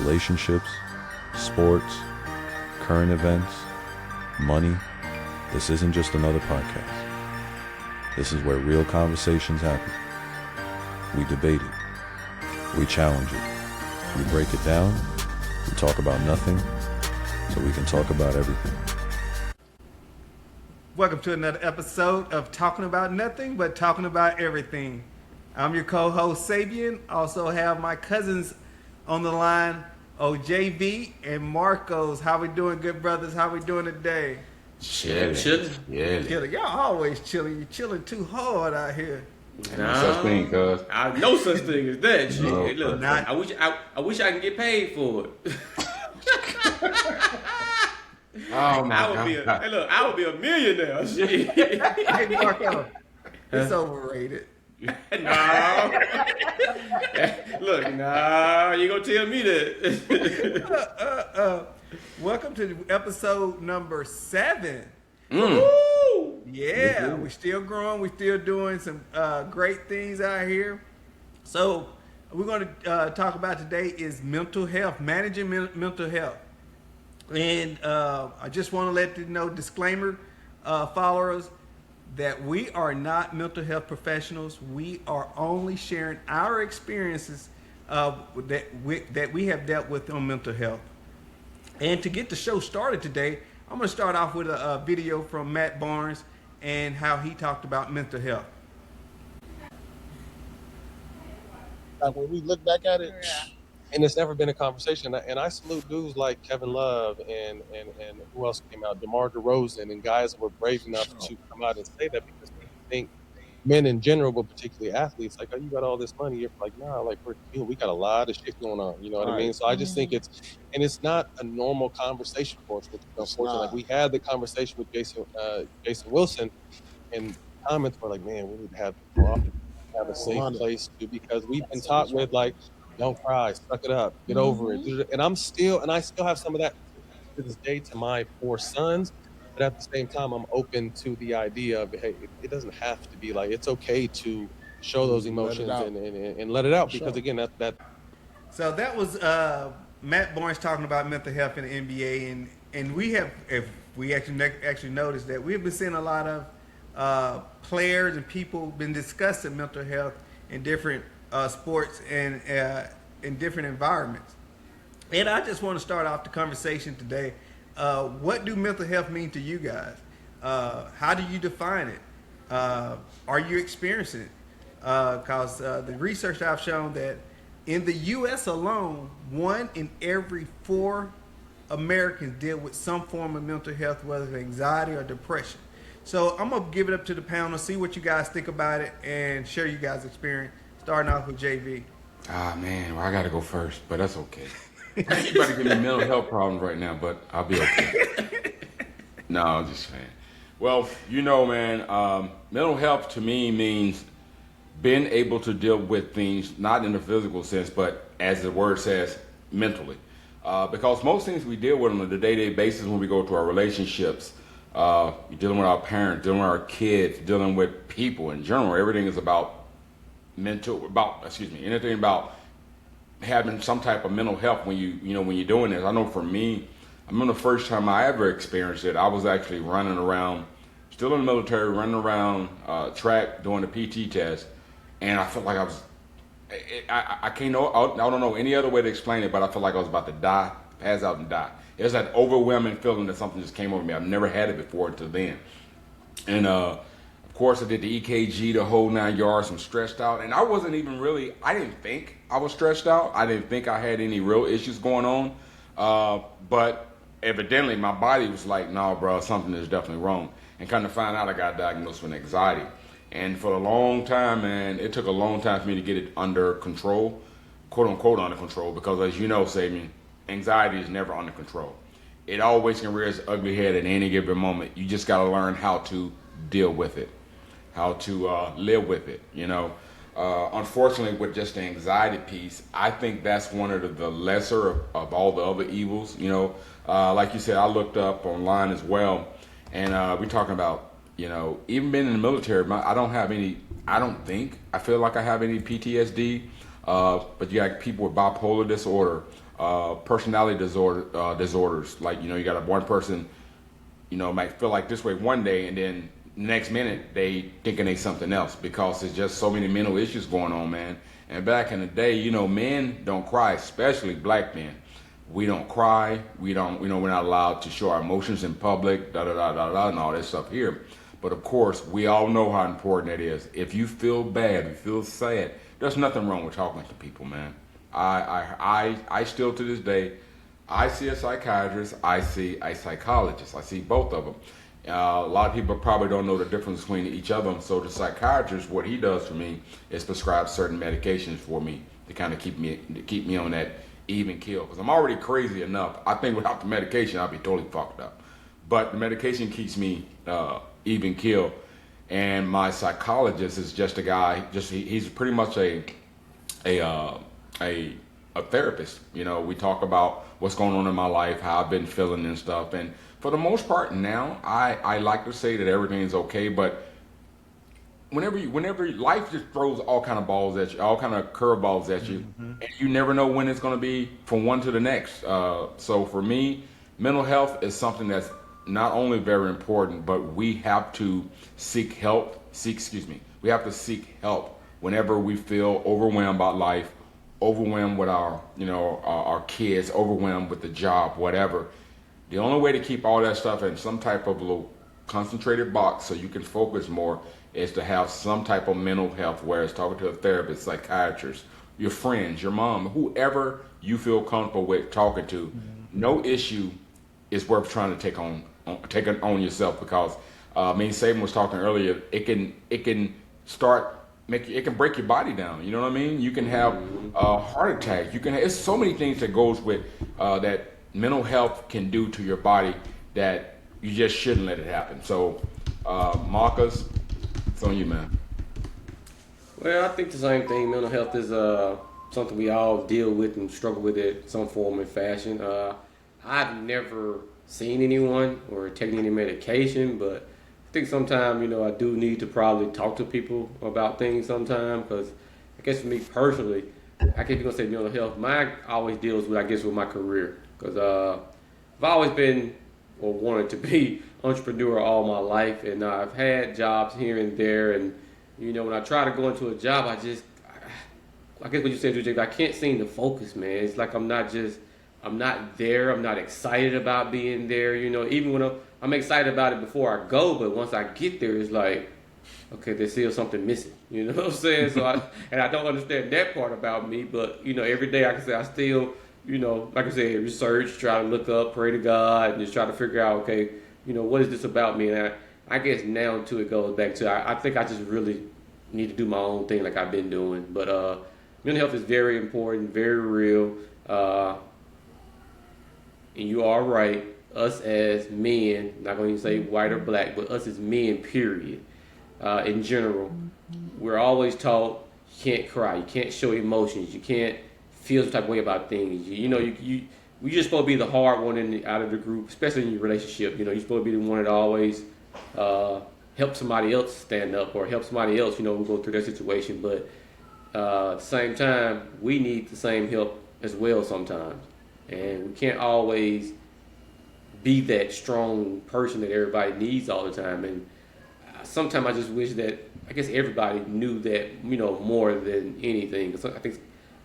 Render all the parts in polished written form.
relationships, sports, current events, money. This isn't just another podcast. This is where real conversations happen. We debate it. We challenge it. We break it down. We talk about nothing so we can talk about everything. Welcome to another episode of Talking About Nothing But Talking About Everything. I'm your co-host Sabian. Also have my cousins on the line, JV and Marcos. How we doing, good brothers? How we doing today? Chilling. Yeah. Chilling. Y'all always chilling. You're chilling too hard out here. No such thing, cuz. No such thing as that shit. No, Hey, look, not. I wish I could get paid for it. Oh my God. I would be a millionaire. Shit. Hey, Marco, it's overrated. No. Look, nah, you gonna tell me that. Welcome to episode number 7. Woo! Yeah, we're still growing. We're still doing some great things out here. So we're going to talk about today is mental health, managing mental health. And I just want to let you know, disclaimer, followers, that we are not mental health professionals. We are only sharing our experiences that we have dealt with on mental health. And to get the show started today, I'm going to start off with a video from Matt Barnes and how he talked about mental health. Like when we look back at it, and it's never been a conversation. And I salute dudes like Kevin Love and who else came out, DeMar DeRozan, and guys that were brave enough to come out and say that, because I think men in general, but particularly athletes, like, oh, you got all this money. You're like, nah, like we got a lot of shit going on. You know what I mean? So I just think it's not a normal conversation for us. Which, unfortunately, like we had the conversation with Jason Wilson, and comments were like, man, we need to have a safe place to, because we've been taught with like, don't cry, suck it up, get over it. And I still have some of that to this day to my 4 sons. But at the same time, I'm open to the idea of, hey, it doesn't have to be like, it's okay to show those emotions and let it out. Because again, that. So that was Matt Barnes talking about mental health in the NBA, and we have, if we actually noticed that we've been seeing a lot of players and people been discussing mental health in different sports and in different environments. And I just want to start off the conversation today. What do mental health mean to you guys? How do you define it? Are you experiencing it? Because the research I've shown that in the U.S. alone, 1 in every 4 Americans deal with some form of mental health, whether it's anxiety or depression. So I'm going to give it up to the panel, see what you guys think about it, and share you guys' experience. Starting off with JV. Ah, man, well, I got to go first, but that's okay. You better give me mental health problems right now, but I'll be okay. No, I'm just saying. Well, man, mental health to me means being able to deal with things, not in the physical sense, but as the word says, mentally. Because most things we deal with on a day-to-day basis when we go to our relationships, you're dealing with our parents, dealing with our kids, dealing with people in general. Everything is about anything about having some type of mental health when you're doing this. I know for me, I remember the first time I ever experienced it, I was actually running around, still in the military, running around track doing the PT test, and I felt like I was, I don't know any other way to explain it, but I felt like I was about to die, pass out and die. It was that overwhelming feeling that something just came over me. I've never had it before until then. And of course, I did the EKG, the whole 9 yards. I'm stressed out, and I wasn't even really. I didn't think I was stressed out. I didn't think I had any real issues going on. But evidently, my body was like, "No, bro, something is definitely wrong." And kind of find out I got diagnosed with anxiety. And for a long time, man, it took a long time for me to get it under control, quote unquote under control. Because as you know, Sabian, anxiety is never under control. It always can rear its ugly head at any given moment. You just got to learn how to deal with it, how to live with it, Unfortunately, with just the anxiety piece, I think that's one of the lesser of all the other evils. Like you said, I looked up online as well, and we're talking about, even being in the military, I feel like I have any PTSD, but you got people with bipolar disorder, personality disorders. Like, you got one person, might feel like this way one day, and then next minute they thinking they something else because there's just so many mental issues going on, man. And back in the day, men don't cry, especially black men. We don't cry. We don't, we're not allowed to show our emotions in public, da da da da da, and all that stuff here. But of course, we all know how important it is. If you feel bad, if you feel sad, there's nothing wrong with talking to people, man. I still to this day, I see a psychiatrist, I see a psychologist, I see both of them. A lot of people probably don't know the difference between each of them. So the psychiatrist, what he does for me is prescribe certain medications for me to kind of keep me on that even keel. Because I'm already crazy enough. I think without the medication, I'll be totally fucked up. But the medication keeps me even keel. And my psychologist is just a guy. He's pretty much a therapist. We talk about what's going on in my life, how I've been feeling and stuff. And for the most part now, I like to say that everything is okay, but whenever life just throws all kind of balls at you, all kind of curveballs at you, and you never know when it's going to be from one to the next. So for me, mental health is something that's not only very important, but we have to seek help. We have to seek help whenever we feel overwhelmed by life, overwhelmed with our kids, overwhelmed with the job, whatever. The only way to keep all that stuff in some type of little concentrated box so you can focus more is to have some type of mental health, where it's talking to a therapist, psychiatrist, your friends, your mom, whoever you feel comfortable with talking to. No issue is worth trying to take on yourself, because Saban was talking earlier, it can break your body down. You know what I mean? You can have a heart attack. It's so many things that goes with that mental health can do to your body that you just shouldn't let it happen. So, Marcus, it's on you, man. Well, I think the same thing. Mental health is something we all deal with and struggle with it in some form and fashion. I've never seen anyone or taken any medication, but I think sometimes, I do need to probably talk to people about things sometimes, because I guess for me personally, I guess you're going to say mental health, mine always deals with my career, because I've always been or wanted to be entrepreneur all my life, and I've had jobs here and there, and when I try to go into a job, I guess what you said, Jake, I can't seem to focus, man. It's like I'm not there. I'm not excited about being there. Even when I'm excited about it before I go, but once I get there, it's like, okay, there's still something missing. You know what I'm saying? So I don't understand that part about me, but every day I still, like I said, research, try to look up, pray to God, and just try to figure out, okay, what is this about me? And I guess now too, it goes back to, I think I just really need to do my own thing like I've been doing. But mental health is very important, very real. And you are right, us as men, not going to say white or black, but us as men, period, in general, we're always taught you can't cry, you can't show emotions, you can't feel some type of way about things. We just supposed to be the hard one out of the group, especially in your relationship. You're supposed to be the one that always help somebody else stand up, or help somebody else, go through their situation. But at the same time, we need the same help as well sometimes. And we can't always be that strong person that everybody needs all the time. And sometimes I just wish that, I guess everybody knew that, more than anything.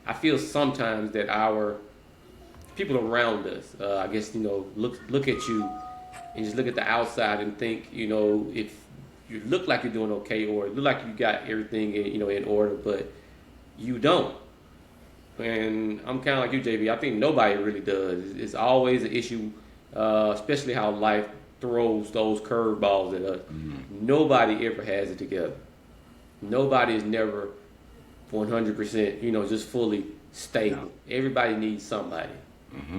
I feel sometimes that our people around us, I guess, look at you and just look at the outside and think, if you look like you're doing okay, or look like you got everything in order, but you don't. And I'm kind of like you, JB. I think nobody really does. It's always an issue, especially how life throws those curveballs at us. Nobody ever has it together. Nobody is never 100%, just fully stable. No. Everybody needs somebody.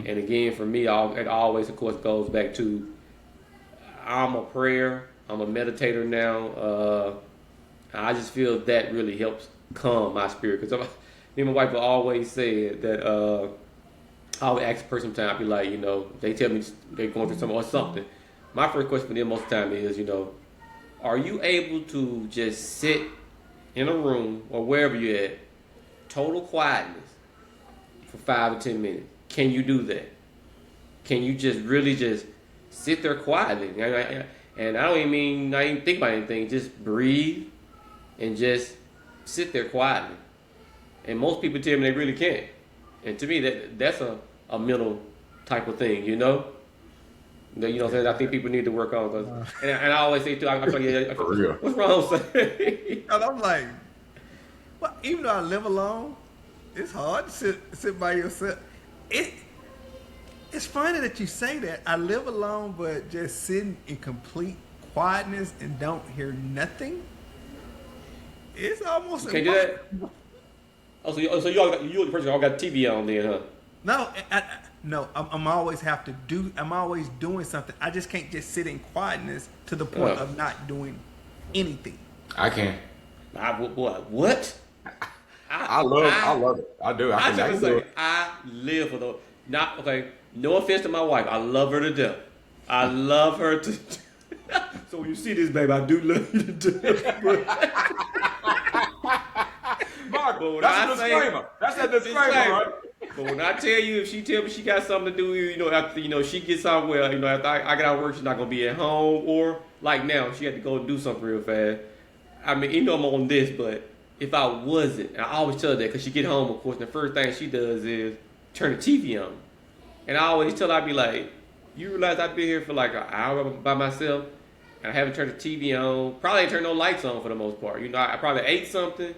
And again, for me, it always, of course, goes back to, I'm a prayer. I'm a meditator now. I just feel that really helps calm my spirit. Because me and my wife will always say that I would ask a person sometimes, I'd be like, they tell me they're going through something or something. My first question for them most of the time is, are you able to just sit in a room or wherever you're at, total quietness for 5 or 10 minutes? Can you do that? Can you just really just sit there quietly? And I don't even mean not even think about anything. Just breathe and just sit there quietly. And most people tell me they really can't. And to me, that's a mental type of thing, you know? That, you know what I'm saying? I think people need to work on those. And I always say, too, I feel like, For real. what's wrong, saying? And I'm like, well, even though I live alone, it's hard to sit by yourself. It's funny that you say that. I live alone, but just sitting in complete quietness and don't hear nothing. It's almost Can't do that? Oh, so you the person all got TV on then, huh? No, no. I'm always have to do. I'm always doing something. I just can't just sit in quietness to the point of not doing anything. I can. What? I love it. I do. I can do it. I live for those. Not okay. No offense to my wife. I love her to death. I love her to. So when you see this, baby, I do love you to death. Mark, But when that's I a say- disclaimer. That's a disclaimer, right? But when I tell you, if she tell me she got something to do, you know, after she gets somewhere, you know, after I get out of work, she's not gonna be at home, or like now, she had to go and do something real fast. I mean, you know, I'm on this, but if I wasn't, and I always tell her that because she get home, of course, and the first thing she does is turn the TV on, and I always tell her, I be like, you realize I've been here for like an hour by myself, and I haven't turned the TV on, probably ain't turned no lights on for the most part. You know, I probably ate something.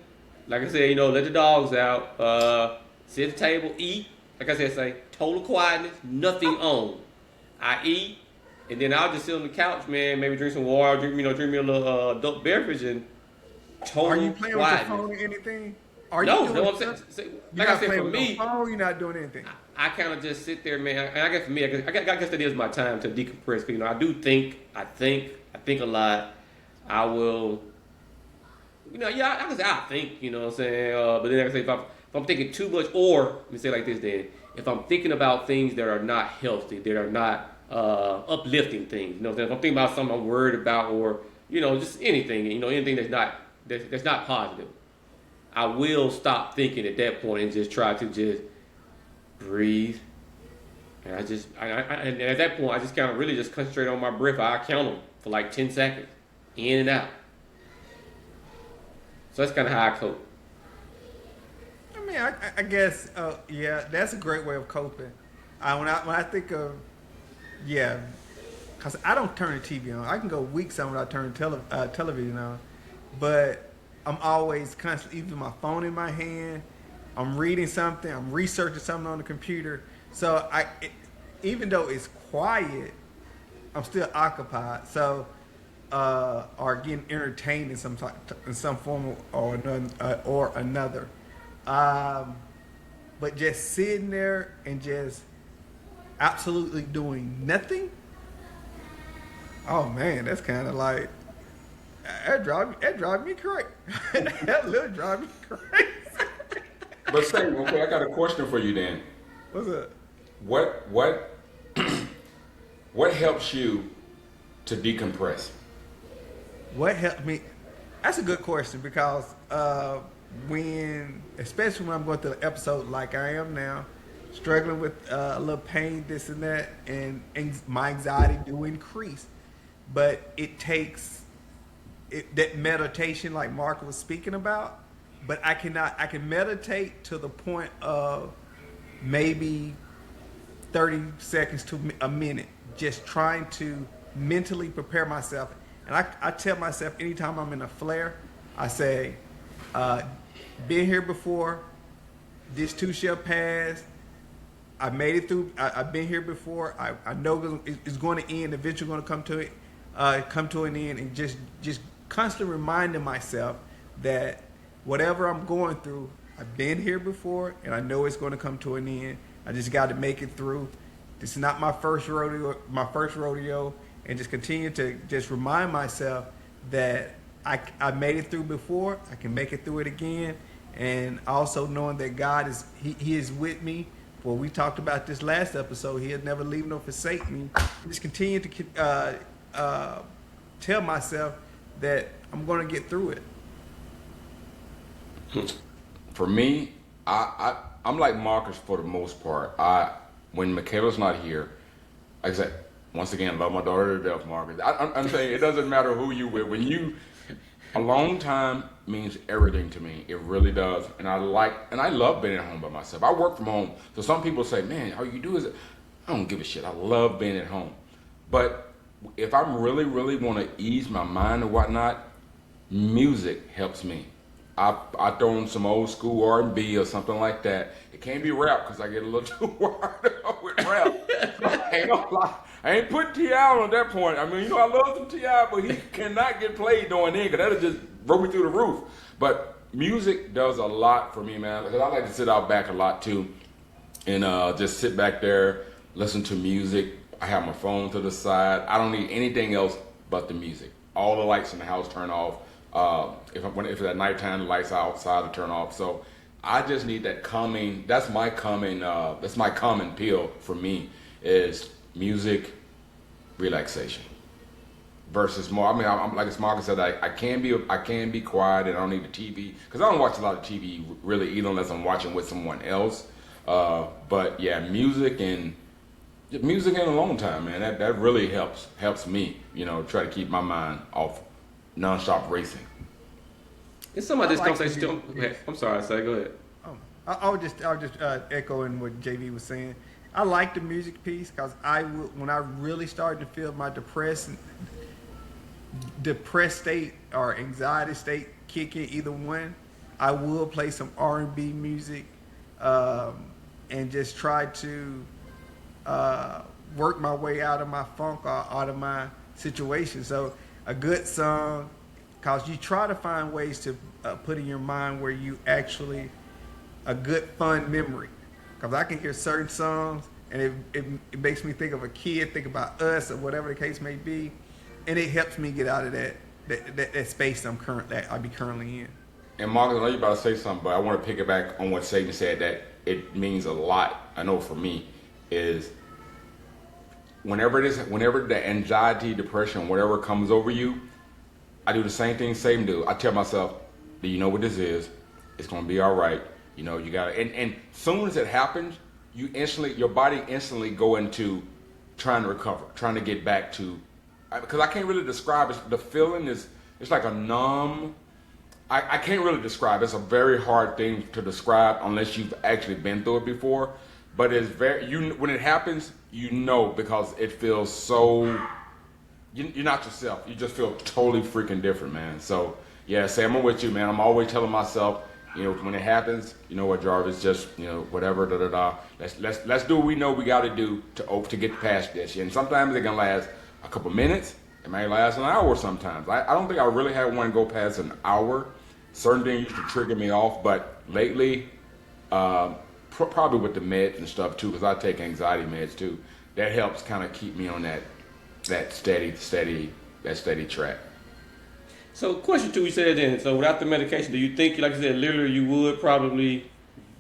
Like I said, you know, let the dogs out, sit at the table, eat. Like I said, say total quietness, nothing on. I eat, and then I'll just sit on the couch, man. Maybe drink some water, drink me a little adult beverage, and total Are you playing quietness. with your phone or anything? Are No, you no, doing I'm saying. something? Like You're I not said, playing for with me, your phone. You're not doing anything. I kind of just sit there, man. And I guess for me, I guess that is my time to decompress. 'Cause, you know, I do think. I think a lot. I will. You know, yeah, I can say I think. You know what I'm saying? But then I can say if I'm thinking too much, or let me say it like this, then if I'm thinking about things that are not healthy, that are not uplifting things. You know, if I'm thinking about something I'm worried about, or you know, just anything. You know, anything that's not positive. I will stop thinking at that point and just try to just breathe. And and at that point, I just kind of really just concentrate on my breath. I count them for like 10 seconds, in and out. So that's kind of how I cope. I mean, I guess, yeah, that's a great way of coping. When I think of, yeah, because I don't turn the TV on. I can go weeks on without turning television on, but I'm always constantly, even my phone in my hand, I'm reading something, I'm researching something on the computer. So even though it's quiet, I'm still occupied. So, or getting entertained in some form or another. But just sitting there and just absolutely doing nothing. Oh man, that's kind of like that drive me crazy. That little drive me crazy. But say, okay, I got a question for you then. What's up? What what helps you to decompress? What helped me? That's a good question because especially when I'm going through an episode like I am now, struggling with a little pain, this and that, and my anxiety do increase. But it takes that meditation, like Mark was speaking about. But I can meditate to the point of maybe 30 seconds to a minute, just trying to mentally prepare myself. And I tell myself anytime I'm in a flare, I say, been here before, this too shall pass. I made it through. I've been here before. I know it's going to end. Eventually, going to come to an end. And just constantly reminding myself that whatever I'm going through, I've been here before, and I know it's going to come to an end. I just got to make it through. This is not my first rodeo, and just continue to just remind myself that I made it through before. I can make it through it again, and also knowing that God He is with me. Well, we talked about this last episode. He'll never leave nor forsake me. Just continue to tell myself that I'm going to get through it. For me, I'm like Marcus for the most part. when Michaela's not here, like I said, once again, love my daughter to death, Margaret. I'm saying it doesn't matter who you with. When you, alone time means everything to me. It really does. And I love being at home by myself. I work from home. So some people say, man, all you do is, I don't give a shit. I love being at home. But if I really, really want to ease my mind or whatnot, music helps me. I throw in some old school R&B or something like that. It can't be rap because I get a little too wired up with rap. I ain't gonna lie. I ain't putting T.I. on at that point. I mean, you know, I love some T.I., but he cannot get played doing it because that'll just roll me through the roof. But music does a lot for me, man. Because I like to sit out back a lot too and just sit back there, listen to music. I have my phone to the side. I don't need anything else but the music. All the lights in the house turn off. If it's at nighttime, the lights outside to turn off. So I just need that calming. That's my calming pill for me is music, relaxation. Versus more. I mean, I'm like as Marcus said, I can be quiet and I don't need the TV because I don't watch a lot of TV really either unless I'm watching with someone else. But yeah, music and alone time, man. That really helps me. You know, try to keep my mind off non-stop racing. It's some of this I like conversation. I'm sorry, say go ahead. I'll just echoing what JV was saying. I like the music piece because when I really started to feel my depressed state or anxiety state kick in, either one, I will play some R&B music and just try to work my way out of my funk or out of my situation. So a good song, because you try to find ways to put in your mind where you actually a good fun memory. Because I can hear certain songs and it makes me think of a kid, think about us or whatever the case may be, and it helps me get out of that space I'll be currently in. And Marcus, I know you're about to say something, but I want to pick it back on what Satan said that it means a lot. I know for me is whenever the anxiety, depression, whatever comes over you, I do the same thing Satan do. I tell myself, do you know what this is? It's gonna be all right. You know, you gotta, and soon as it happens, your body instantly go into trying to recover, trying to get back to, because I can't really describe it. The feeling it's like a numb, I can't really describe it. It's a very hard thing to describe unless you've actually been through it before. But it's when it happens, you know, because it feels so, you're not yourself. You just feel totally freaking different, man. So yeah, Sam, I'm with you, man. I'm always telling myself, you know, when it happens, you know what, Jarvis, just, you know, whatever, Let's do what we know we got to do to get past this. And sometimes it can last a couple minutes. It may last an hour sometimes. I don't think I really had one go past an hour. Certain things used to trigger me off, but lately, probably with the meds and stuff too, because I take anxiety meds too. That helps kind of keep me on that steady track. So question two, you said then. So without the medication, do you think, like you said, literally you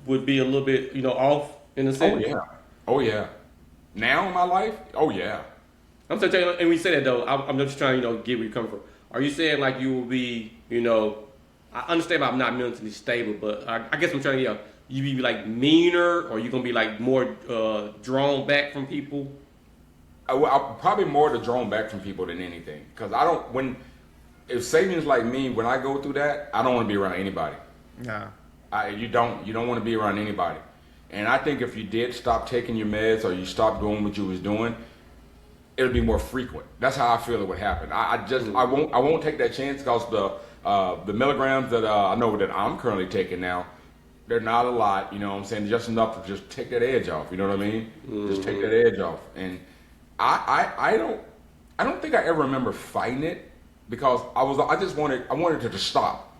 would be a little bit, you know, off in a sense? Oh yeah. Now in my life, oh yeah. I'm saying, and when you say that though, I'm just trying to, you know, get where you come from. Are you saying like you will be, you know, I understand about not mentally stable, but I guess I'm trying to, you be like meaner, or you gonna be like more drawn back from people? I'm probably more to drawn back from people than anything, because if Satan's like me, when I go through that, I don't want to be around anybody. No. You don't want to be around anybody. And I think if you did stop taking your meds or you stopped doing what you was doing, it'll be more frequent. That's how I feel it would happen. I won't take that chance because the milligrams that I know that I'm currently taking now, they're not a lot, you know what I'm saying? Just enough to just take that edge off, you know what I mean? Mm-hmm. Just take that edge off. And I don't think I ever remember fighting it, because I wanted it to stop.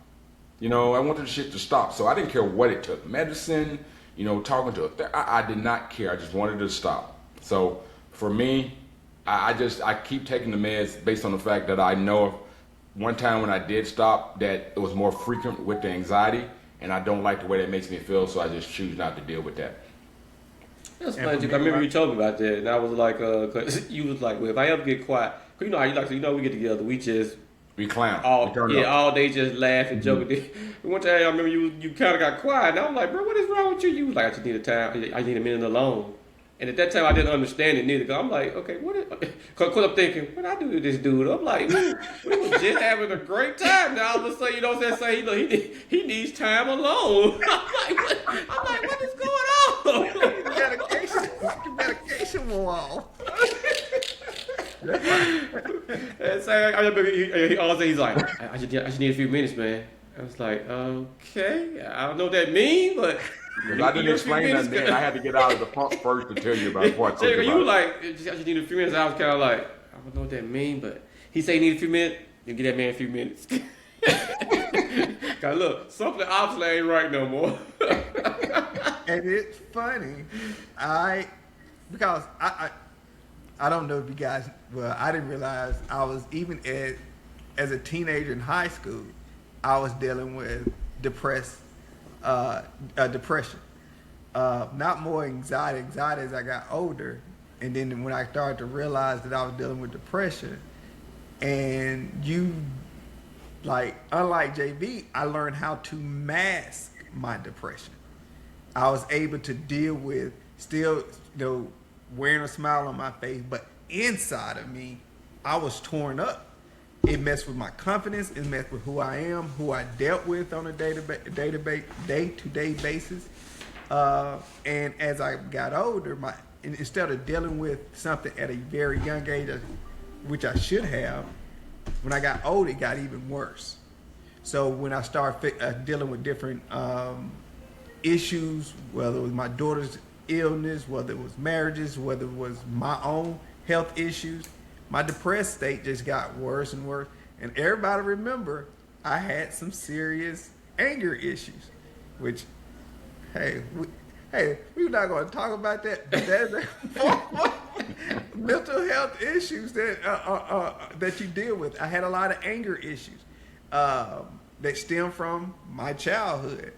You know, I wanted the shit to stop. So I didn't care what it took. Medicine, you know, talking to I did not care. I just wanted it to stop. So for me, I keep taking the meds based on the fact that I know one time when I did stop that it was more frequent with the anxiety, and I don't like the way that makes me feel, so I just choose not to deal with that. That's funny. I remember you told me about that, and I was like, cause you was like, well, if I ever get quiet, cause you know how you like, so you know we get together, we clown. All day just laugh and joke. Mm-hmm. One time I remember you kind of got quiet, and I was like, bro, what is wrong with you? You was like, I just need a minute alone. And at that time, I didn't understand it neither. Cause I'm like, okay, cause I'm thinking, what I do to this dude? I'm like, we were just having a great time. Now all of a sudden, you know what I'm saying? He needs time alone. I'm like, what is going on? Medication wore off. And so I remember all of a sudden he's like, I just need a few minutes, man. I was like, okay, I don't know what that means, but. If I didn't explain that, then I had to get out of the pump first to tell you about what. You were like, I just need a few minutes. I was kind of like, I don't know what that means, but he said he need a few minutes. You give that man a few minutes. Cause look, something obviously ain't right no more. And it's funny, because I don't know if you guys. Well, I didn't realize I was even as a teenager in high school, I was dealing with depression. Not more anxiety as I got older, and then when I started to realize that I was dealing with depression, and unlike JB, I learned how to mask my depression. I was able to deal with still, wearing a smile on my face, but inside of me, I was torn up. It messed with my confidence. It messed with who I am, who I dealt with on a day-to-day basis. And as I got older, instead of dealing with something at a very young age, which I should have, when I got older, it got even worse. So when I started dealing with different issues, whether it was my daughter's illness, whether it was marriages, whether it was my own health issues, my depressed state just got worse and worse. And everybody remember, I had some serious anger issues, which, we're not going to talk about that. But that's mental health issues that you deal with. I had a lot of anger issues that stem from my childhood.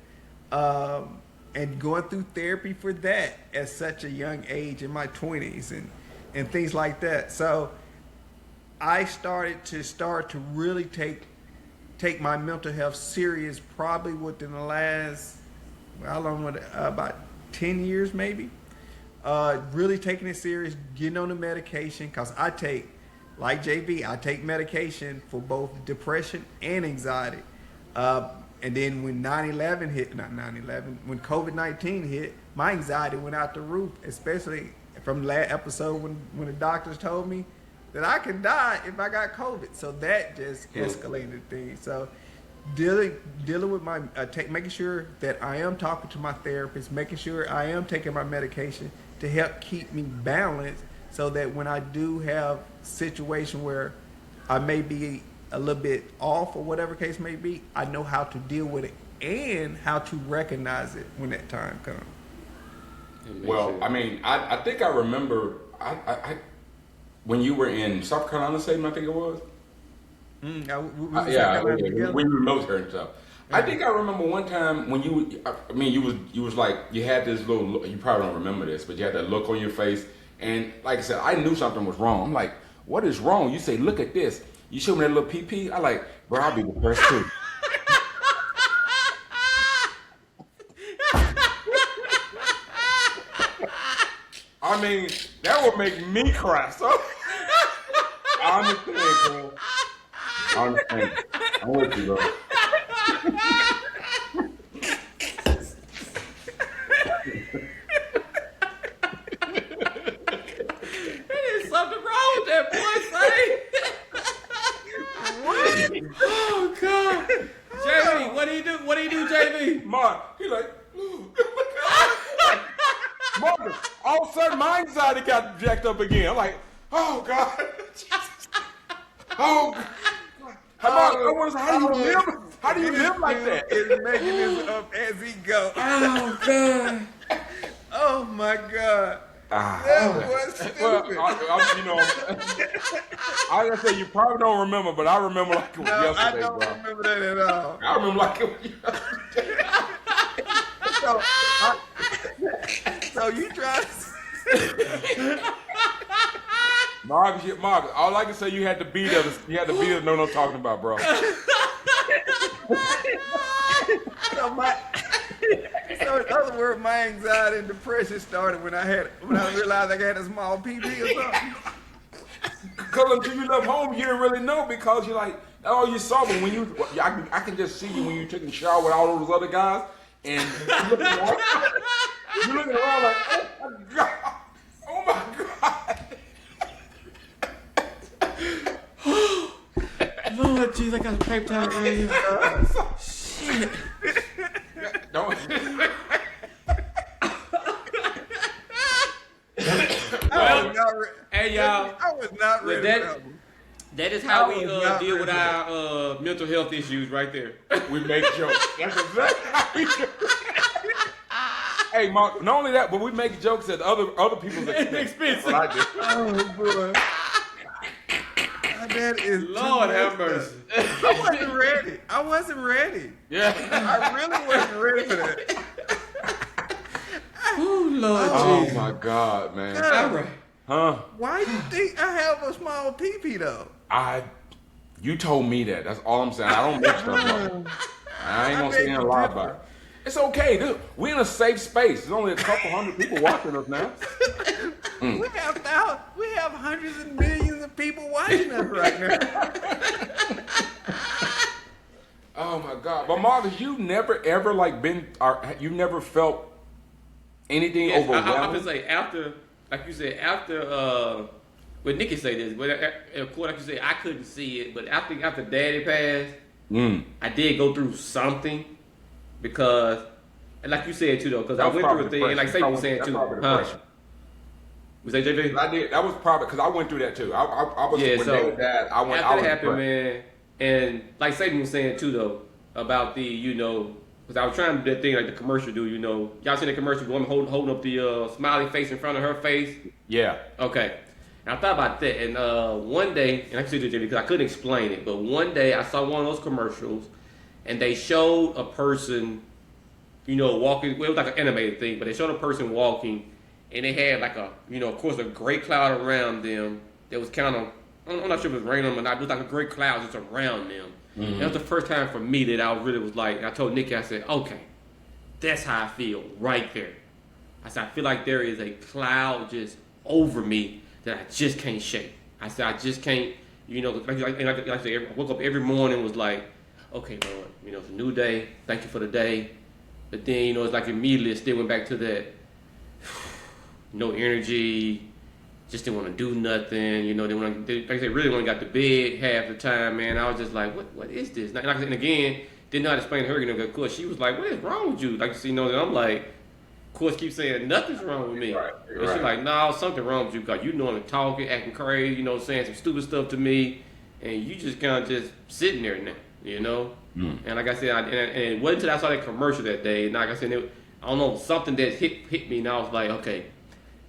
And going through therapy for that at such a young age in my 20s and things like that. So I started to really take my mental health serious probably within the last, how long was it? About 10 years maybe. Really taking it serious, getting on the medication, because I take, like JV, I take medication for both depression and anxiety. And then when when COVID-19 hit, my anxiety went out the roof, especially from the last episode when the doctors told me that I could die if I got COVID. So that just escalated things. So dealing with my, making sure that I am talking to my therapist, making sure I am taking my medication to help keep me balanced, so that when I do have situation where I may be a little bit off or whatever case may be, I know how to deal with it and how to recognize it when that time comes. Well, I mean, I think I remember when you were in South Carolina, I think it was. When you were military and stuff. Yeah. I think I remember one time when you was like, you had this little look, you probably don't remember this, but you had that look on your face, and like I said, I knew something was wrong. I'm like, what is wrong? You say, look at this. You show me that little PP. I like, bro, I'll be depressed too. I mean, that would make me cry. So I understand, bro. I understand. I'm with you, bro. There's something wrong with that boy, say. Oh God, JB, what do you do? What do you do, JB? Mark, he like, Mark, all of a sudden my anxiety got jacked up again. I'm like, oh God, oh God. How do you live like that? Is making this up as he go. Oh God. Oh my God. That was stupid. Well, I gotta say, you probably don't remember, but I remember like it was yesterday, I don't remember that at all. I remember like it was yesterday. So you try to... Mark, all I can say, you had to be there to know what I'm talking about, bro. So in other words, my anxiety and depression started when I realized I had a small PP or something. Because until you left home, you didn't really know because you're like, that's all you saw. But when I can just see you when you're taking a shower with all those other guys, and you're looking around like, oh my god. Lord jeez, I got a paper towel earlier. Shit. Don't. Hey y'all, I was not ready. that is how we I was deal with not our mental health issues right there. We make jokes. That's exactly how we do. Hey, Mark, not only that, but we make jokes at other people's expense. What I do. Oh boy. That is Lord have mercy. I wasn't ready. Yeah. I really wasn't ready for that. Oh Lord Oh Jesus. my God, man. All right. Huh? Why you think I have a small PP though? You told me that. That's all I'm saying. I don't make stuff up. I ain't gonna sit here and lie about it. It's okay, dude. We're in a safe space. There's only a couple hundred people watching us now. We have hundreds and millions of people watching us right now. Oh my God. But Marcus, you never ever you never felt anything overwhelming? I'm gonna say after, like you said, after well Nikki say this, but of course like you said, I couldn't see it, but after Daddy passed, I did go through something because, and like you said too though, because I went through a thing, and like Satan was saying too, Was that JJ? I did. That was probably because I went through that too. I was when so they died. I went. After I was that happened, depressed. man, and like Satan was saying too though about the because I was trying to do that thing like the commercial do. Y'all seen the commercial? Woman holding up the smiley face in front of her face. Yeah. Okay. And I thought about that, and one day, and I can see this because I couldn't explain it, but one day I saw one of those commercials, and they showed a person, walking. Well, it was like an animated thing, but they showed a person walking. And they had like of course, a gray cloud around them that was kind of, I'm not sure if it was raining or not, but it was like a gray cloud just around them. Mm-hmm. That was the first time for me that I really was like, I told Nikki, I said, okay, that's how I feel right there. I said, I feel like there is a cloud just over me that I just can't shake. I said, I just can't, like I said, I woke up every morning was like, okay, Lord, it's a new day. Thank you for the day. But then, it's like immediately it still went back to that, no energy, just didn't want to do nothing. Like I said, really when I got to bed half the time, man, I was just like, what is this? And again, didn't know how to explain to her, of course, she was like, what is wrong with you? Like, and I'm like, of course, keep saying nothing's wrong with me. Right. And she's like, no, something wrong with you because you knowing talking, acting crazy, saying some stupid stuff to me, and you just kind of just sitting there now, And like I said, and it wasn't until I saw that commercial that day, and like I said, I don't know, something that hit me, and I was like, okay,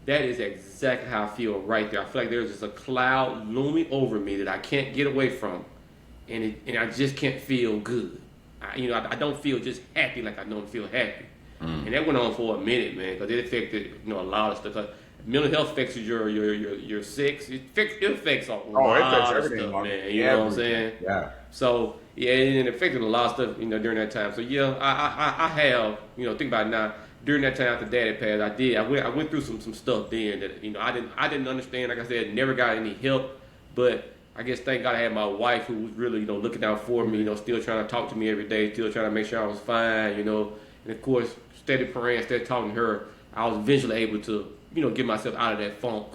that is exactly how I feel right there. I feel like there's just a cloud looming over me that I can't get away from, and I just can't feel good. I don't feel just happy like I don't feel happy. And that went on for a minute, man, because it affected a lot of stuff. Cause mental health affects your sex. It affects a lot of stuff, man. You know what I'm saying? Yeah. So yeah, it affected a lot of stuff, during that time. So yeah, I have, think about it now. During that time after Daddy passed, I went through some stuff then that I didn't understand. Like I said, never got any help, but I guess thank God I had my wife who was really get out for me. Still trying to talk to me every day, still trying to make sure I was fine. And of course, steady praying, steady talking to her. I was eventually able to get myself out of that funk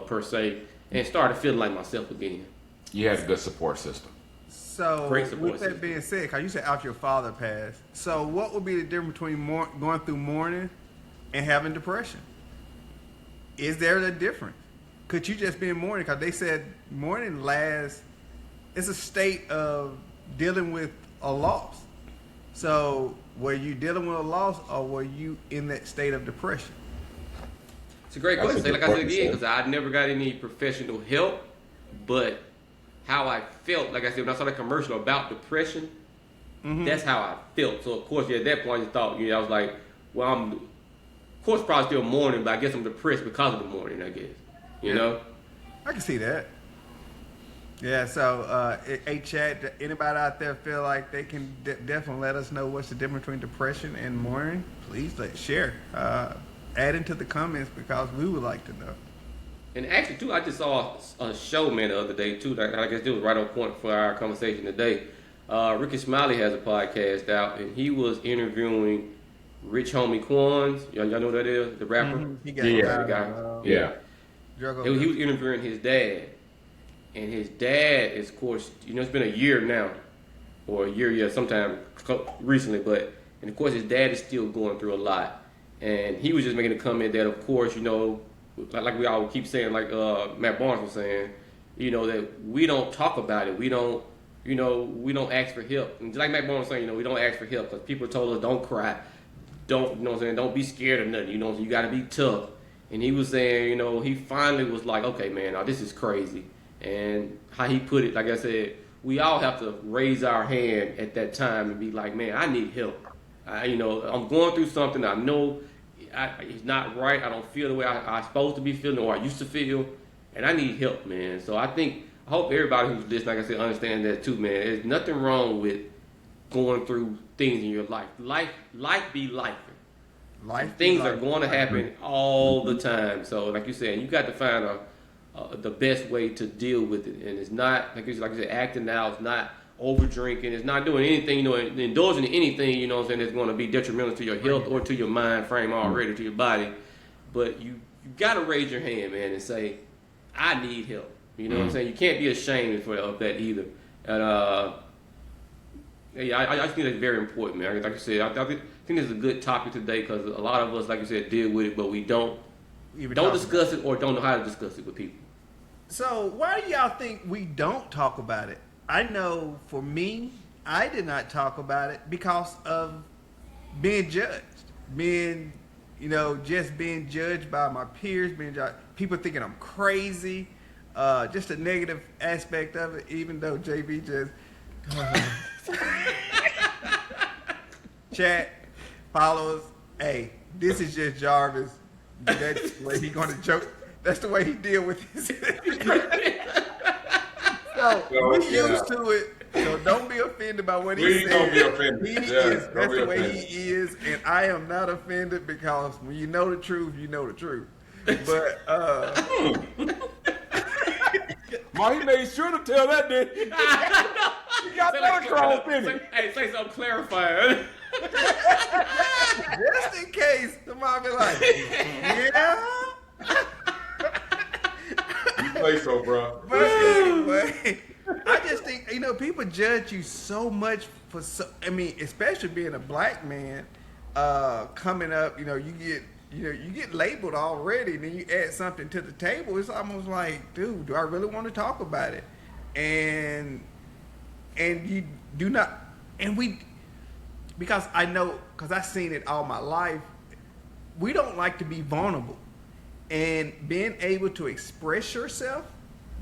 per se, and started feeling like myself again. You had a good support system. So, with that being said, because you said after your father passed, so what would be the difference between going through mourning and having depression? Is there a difference? Could you just be in mourning? Because they said mourning it's a state of dealing with a loss. So, were you dealing with a loss, or were you in that state of depression? It's a great question. Like I said again, because I never got any professional help, but how I felt, like I said, when I saw the commercial about depression, that's how I felt. So, of course, at that point, I just thought, I was like, well, I'm, of course, probably still mourning, but I guess I'm depressed because of the mourning, I guess. You know? I can see that. Yeah, so, hey, Chad, anybody out there feel like they can definitely let us know what's the difference between depression and mourning? Please share. Add into the comments because we would like to know. And actually, too, I just saw a show, man, the other day, too, that I guess it was right on point for our conversation today. Ricky Smiley has a podcast out, and he was interviewing Rich Homie Quans. Y'all know who that is? The rapper? Mm-hmm. He got The guy. Yeah. drug He was overdose. interviewing his dad. And his dad is, of course, it's been a year now. Or a year, yeah, sometime recently. And of course, his dad is still going through a lot. And he was just making a comment that, of course, like we all keep saying, like Matt Barnes was saying, that we don't talk about it. We don't ask for help. And just like Matt Barnes was saying, we don't ask for help because people told us don't cry, don't be scared of nothing. You got to be tough. And he was saying, he finally was like, okay, man, now this is crazy. And how he put it, like I said, we all have to raise our hand at that time and be like, man, I need help. I'm going through something. I know it's not right. I don't feel the way I'm supposed to be feeling or I used to feel, and I need help, man. So I hope everybody who's listening, like I said, understands that too, man. There's nothing wrong with going through things in your life. Life be life. Things are going to happen all the time. So, like you said, you got to find the best way to deal with it, and it's not like you said, acting out. It's not over drinking. It's not doing anything, indulging in anything, that's going to be detrimental to your health or to your mind frame already, to your body. But you got to raise your hand, man, and say, I need help. You know what I'm saying? You can't be ashamed of that either. And I just think that's very important, man. Like I said, I think this is a good topic today because a lot of us, like you said, deal with it, but we don't discuss it or don't know how to discuss it with people. So why do y'all think we don't talk about it? I know for me, I did not talk about it because of being judged, just being judged by my peers, people thinking I'm crazy, just a negative aspect of it. Even though JB just chat followers, hey, this is just Jarvis. That's the way he gonna joke. That's the way he deal with his. So we're used to it. So don't be offended by what he said. Don't be offended. He is. That's the way he is, and I am not offended because when you know the truth, you know the truth. But Well, he made sure to tell that, didn't he? He got that cross, didn't he? Say something clarifying. just in case, somebody be like, yeah. You play so, bro. But anyway, I just think people judge you so much for especially being a black man coming up. You get labeled already, and then you add something to the table. It's almost like, dude, do I really want to talk about it? And you do not, because I've seen it all my life. We don't like to be vulnerable. And being able to express yourself,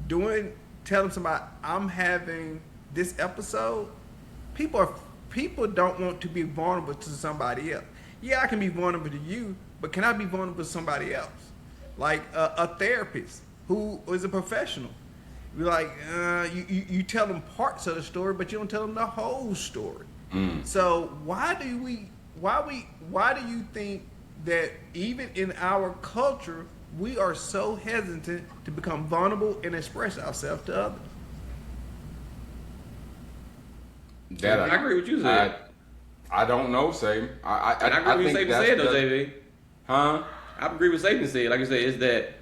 telling somebody I'm having this episode, people don't want to be vulnerable to somebody else. Yeah, I can be vulnerable to you, but can I be vulnerable to somebody else? Like a therapist who is a professional. You're like, you tell them parts of the story, but you don't tell them the whole story. So why do you think that even in our culture, we are so hesitant to become vulnerable and express ourselves to others? I agree with you, Zay. I don't know, Sam. I agree with Satan said, though, JV. Huh? I agree with Satan said. Like I said, is that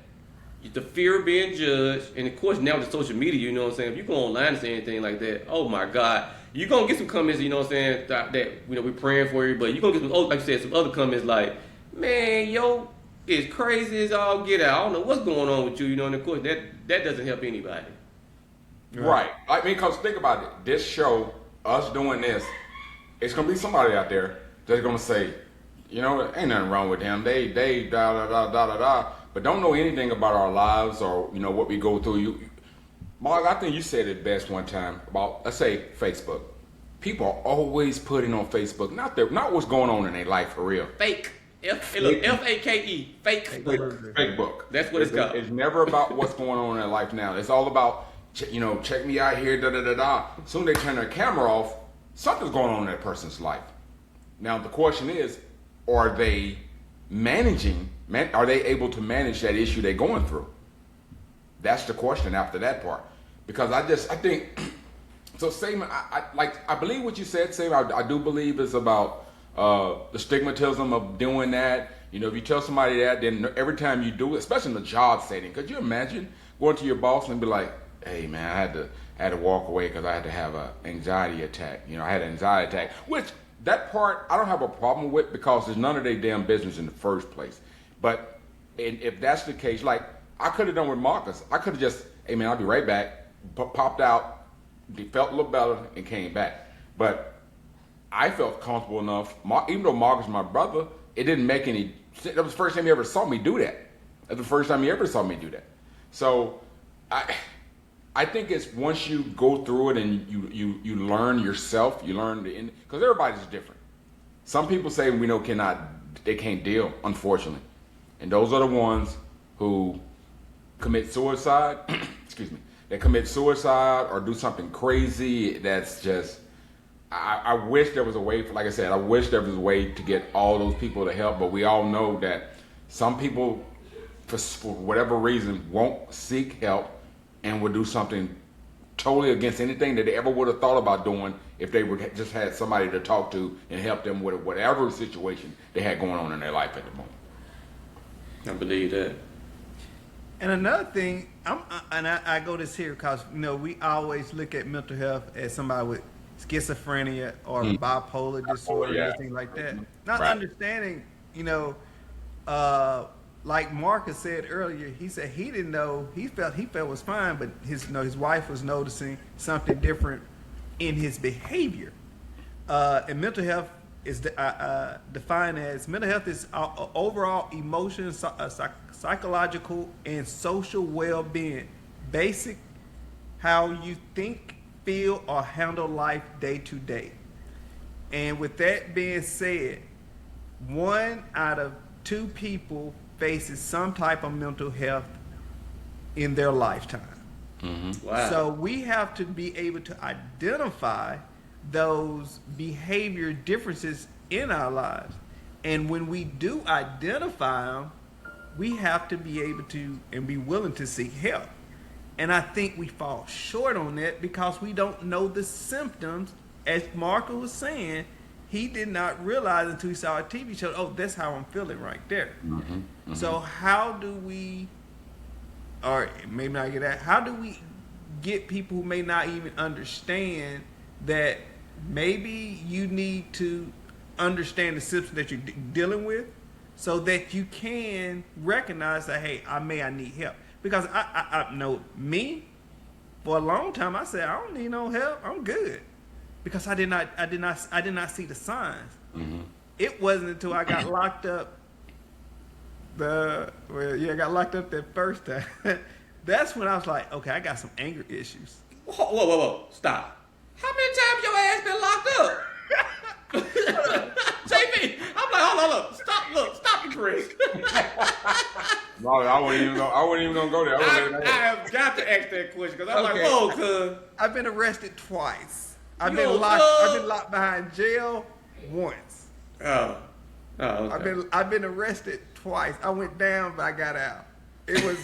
the fear of being judged, and of course now with social media, you know what I'm saying? If you go online and say anything like that, oh my God, you're gonna get some comments, you know what I'm saying, that we're praying for you, but you're gonna get some, like I said, some other comments like, man, yo, it's crazy as all get out. I don't know what's going on with you, and of course that doesn't help anybody. Right. I mean, because think about it. This show, us doing this, it's gonna be somebody out there that's gonna say, ain't nothing wrong with them. They da da da da da da, but don't know anything about our lives or what we go through. Mark, I think you said it best one time about, let's say, Facebook. People are always putting on Facebook, not what's going on in their life for real. Fake. F-A-K-E. Fake book. Fake book. That's what it's called. It's never about what's going on in their life now. It's all about check me out here, da da da da. Soon they turn their camera off, something's going on in that person's life. Now the question is, are they are they able to manage that issue they're going through? That's the question after that part. Because I think, so Sam, I believe what you said, Sam. I do believe it's about the stigmatism of doing that. If you tell somebody that, then every time you do it, especially in the job setting, could you imagine going to your boss and be like, hey man, I had to walk away because I had to have an anxiety attack. I had an anxiety attack, which that part I don't have a problem with because it's none of their damn business in the first place. But if that's the case, like I could have done with Marcus, I could have just, hey man, I'll be right back, popped out, felt a little better, and came back. But I felt comfortable enough, even though Marcus is my brother, it didn't make any sense. That was the first time he ever saw me do that. That's the first time he ever saw me do that. So I think it's once you go through it and you learn yourself, you learn because everybody's different. Some people say they can't deal, unfortunately, and those are the ones who commit suicide. Excuse me, they commit suicide or do something crazy. That's just. I wish there was a way. Like I said, I wish there was a way to get all those people to help. But we all know that some people, for whatever reason, won't seek help and would do something totally against anything that they ever would have thought about doing if they would just had somebody to talk to and help them with whatever situation they had going on in their life at the moment. I believe that. And another thing, I go this here because we always look at mental health as somebody with schizophrenia or bipolar disorder, or anything like that. Not understanding, like Marcus said earlier, he said he didn't know. He felt it was fine, but his wife was noticing something different in his behavior. And mental health is defined as mental health is overall emotional, psychological, and social well-being. Basic, how you think, feel, or handle life day to day. And with that being said, 1 out of 2 people faces some type of mental health in their lifetime. Mm-hmm. Wow. So we have to be able to identify those behavior differences in our lives. And when we do identify them, we have to be able to and be willing to seek help. And I think we fall short on that because we don't know the symptoms. As Marco was saying, he did not realize until he saw a TV show, oh, that's how I'm feeling right there. Mm-hmm. Mm-hmm. So how do we, or maybe not get that, how do we get people who may not even understand that maybe you need to understand the symptoms that you're dealing with so that you can recognize that, hey, I need help. Because I know me, for a long time I said I don't need no help. I'm good, because I did not see the signs. Mm-hmm. It wasn't until I got locked up. I got locked up that first time. That's when I was like, okay, I got some anger issues. Whoa, stop. How many times your ass been locked up? JB, I'm like, hold on, stop it, Chris. No, I wasn't even gonna go there. I have got to ask that question because I'm like, whoa, cuz. I've been arrested twice. I've been locked behind jail once. Oh, okay. I've been arrested twice. I went down, but I got out. It was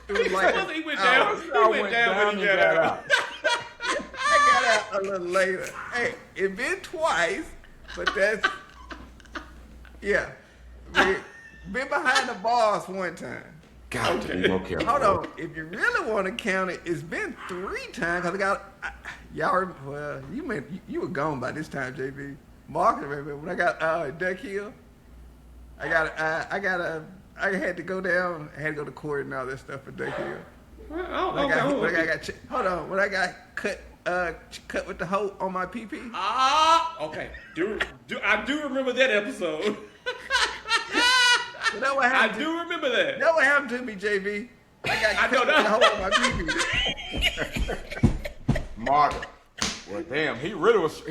like He went down. He went down, but he got out. I got out a little later. Hey, it been twice, but that's been behind the bars one time. God, okay. Hold on. If you really want to count it, it's been 3 times. Cause you were gone by this time, JB. Mark, remember when I got Duck Hill? I had to go down. I had to go to court and all that stuff for Duck Hill. When I got cut with the hoe on my PP. Okay. I do remember that episode. So that what happened. I do remember that. That what happened to me, JB. I got cut with the hoe on my PP. Mark. Well, damn, he really was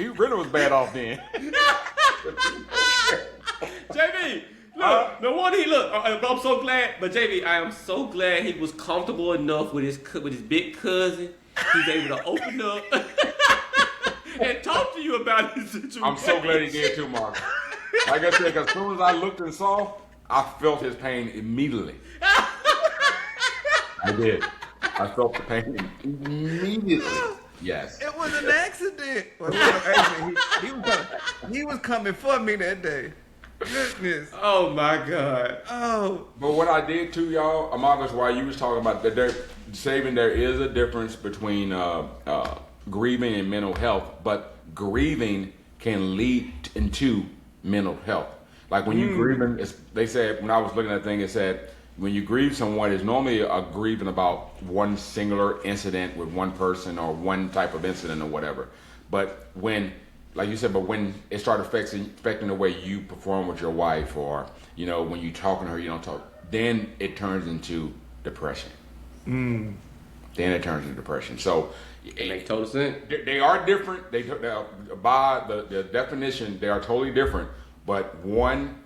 bad off then. JB, Look, no wonder he look. I'm so glad, but JB, I am so glad he was comfortable enough with his big cousin. He's able to open up and talk to you about his situation. I'm so glad he did too, Mark. Like I said, as soon as I looked and saw, I felt his pain immediately. I did. I felt the pain immediately. Yes. It was an accident. Well, actually, he was coming for me that day. Goodness. Oh my God. Oh. But what I did too, y'all, Marcus, while you was talking about that, there is a difference between grieving and mental health, but grieving can lead into mental health. Like when you grieving, they said, when I was looking at that thing, it said when you grieve someone, it's normally a grieving about one singular incident with one person or one type of incident or whatever. But when, like you said, but when it started affecting the way you perform with your wife, or when you talking to her, you don't talk, then it turns into depression. Then it turns into depression. So It makes total sense. they are different. They by the definition, they are totally different. But one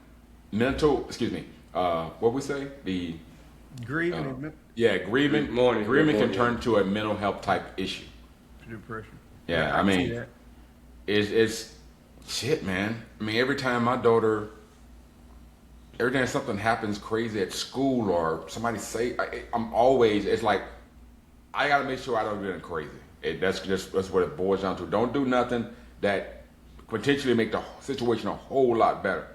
what we say? The Grieving grieving can turn to a mental health type issue. depression. Yeah, I can see mean, that. it's shit, man. I mean, every time something happens crazy at school or somebody say, it's like, I gotta make sure I don't do anything crazy. That's what it boils down to. Don't do nothing that potentially make the situation a whole lot better.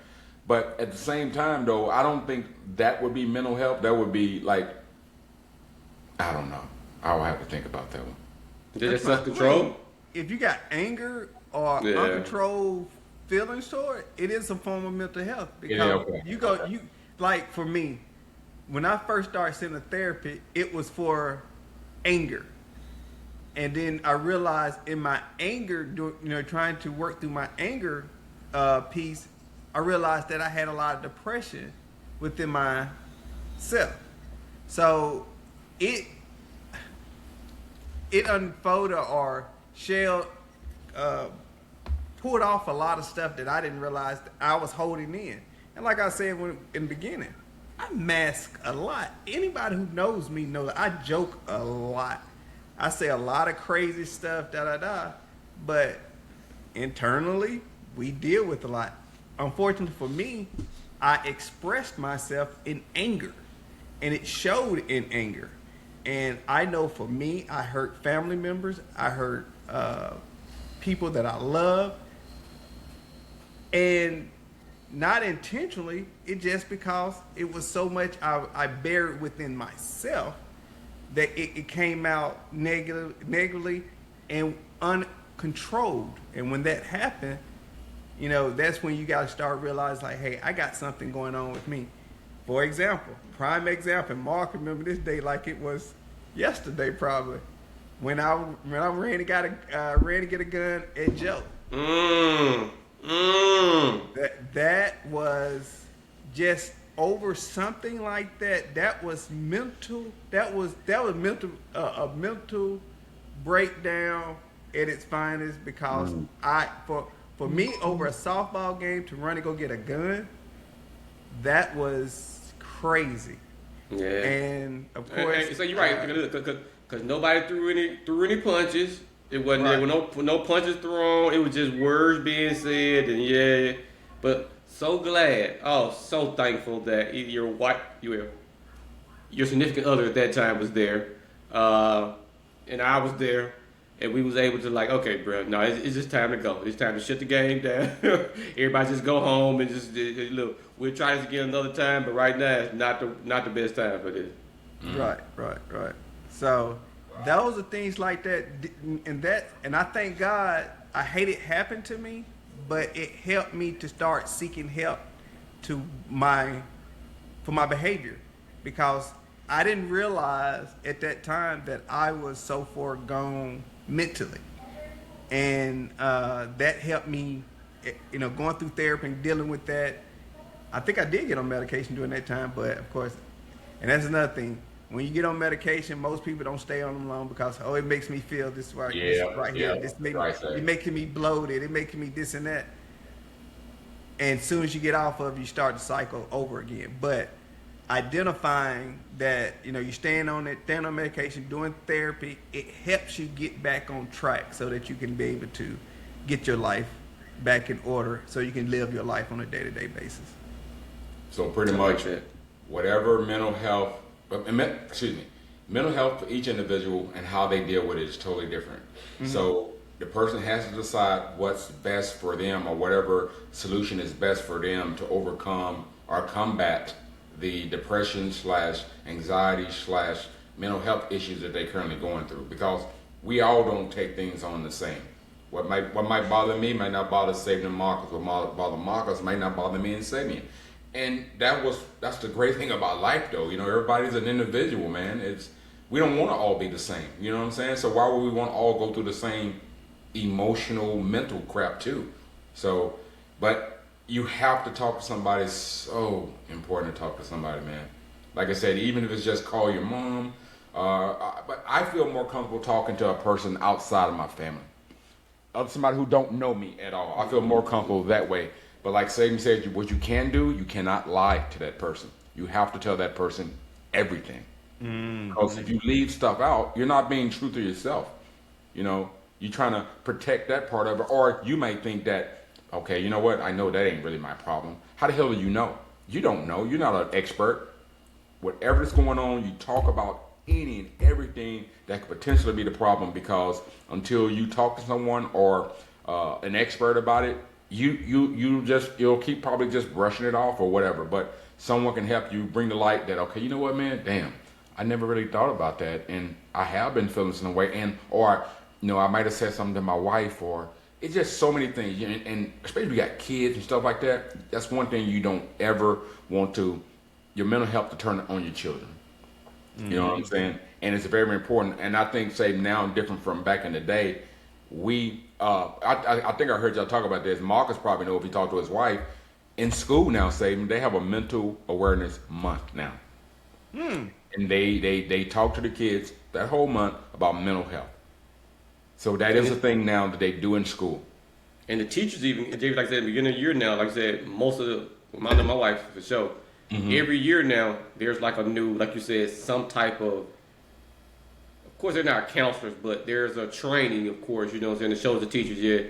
But at the same time, though, I don't think that would be mental health. That would be like, I don't know. I will have to think about that one. Did it self-control? If you got anger or uncontrolled feelings toward it is a form of mental health. Because like for me, when I first started seeing therapy, it was for anger. And then I realized in my anger, trying to work through my anger piece, I realized that I had a lot of depression within myself. So it unfolded or pulled off a lot of stuff that I didn't realize that I was holding in. And like I said in the beginning, I mask a lot. Anybody who knows me knows I joke a lot. I say a lot of crazy stuff, but internally, we deal with a lot. Unfortunately for me, I expressed myself in anger, and it showed in anger. And I know for me, I hurt family members, I hurt people that I love, and not intentionally, it just because it was so much I buried within myself that it came out negatively and uncontrolled. And when that happened, that's when you got to start realizing, like, hey, I got something going on with me. For example, prime example, Mark remember this day like it was yesterday probably, when I ran to get a gun at Joe. That was just over something like that. That was mental. That was mental. A mental breakdown at its finest, because for me, over a softball game to run and go get a gun, that was crazy. Yeah. And of course, so you're right, because nobody threw any punches. It wasn't there were no punches thrown. It was just words being said, and but so glad, so thankful that your significant other at that time was there, and I was there, and we was able to, like, okay, bro, no, it's just time to go. It's time to shut the game down. Everybody just go home and just look. We'll try this again another time, but right now it's not the best time for this. Right. So those are things like that, and I thank God. I hate it happened to me, but it helped me to start seeking help for my behavior, because I didn't realize at that time that I was so far gone mentally, and that helped me, going through therapy and dealing with that. I think I did get on medication during that time, but of course, and that's another thing. When you get on medication, most people don't stay on them long because, it makes me feel this right, here. This it making me bloated. It making me this and that. and as soon as you get off of, you start the cycle over again. But identifying that you're staying on medication, doing therapy, it helps you get back on track so that you can be able to get your life back in order, so you can live your life on a day-to-day basis. So pretty much, whatever mental health, mental health for each individual and how they deal with it is totally different. Mm-hmm. So the person has to decide what's best for them, or whatever solution is best for them to overcome or combat the depression / anxiety / mental health issues that they're currently going through. Because we all don't take things on the same. What might bother me might not bother Sabian and Marcus. What might bother Marcus might not bother me and Sabian. And that's the great thing about life, though. Everybody's an individual, man. We don't want to all be the same. You know what I'm saying? So why would we want to all go through the same emotional, mental crap too? So, but you have to talk to somebody. It's so important to talk to somebody, man. Like I said, even if it's just call your mom. But I feel more comfortable talking to a person outside of my family. Somebody who don't know me at all. I feel more comfortable that way. But like Sabian said, what you can do, you cannot lie to that person. You have to tell that person everything. Because if you leave stuff out, you're not being true to yourself. You're trying to protect that part of it. Or you might think that, okay, you know what? I know that ain't really my problem. How the hell do you know? You don't know. You're not an expert. Whatever's going on, you talk about any and everything that could potentially be the problem, because until you talk to someone or an expert about it, you'll keep probably just brushing it off or whatever. But someone can help you bring the light that, okay, you know what, man, damn, I never really thought about that, and I have been feeling some way, or I might have said something to my wife, or it's just so many things, and especially if you got kids and stuff like that. That's one thing you don't ever want your mental health to turn on your children. You know what I'm saying? And it's very important. And I think, say, now different from back in the day, I think I heard y'all talk about this. Marcus probably know if he talked to his wife. In school now, say, they have a mental awareness month now. And they talk to the kids that whole month about mental health. So that is a thing now that they do in school. And the teachers even, like I said, at the beginning of the year now, like I said, my wife for sure, every year now, there's like a new, like you said, some type of course, they're not counselors, but there's a training, of course, what I'm saying, that shows the teachers,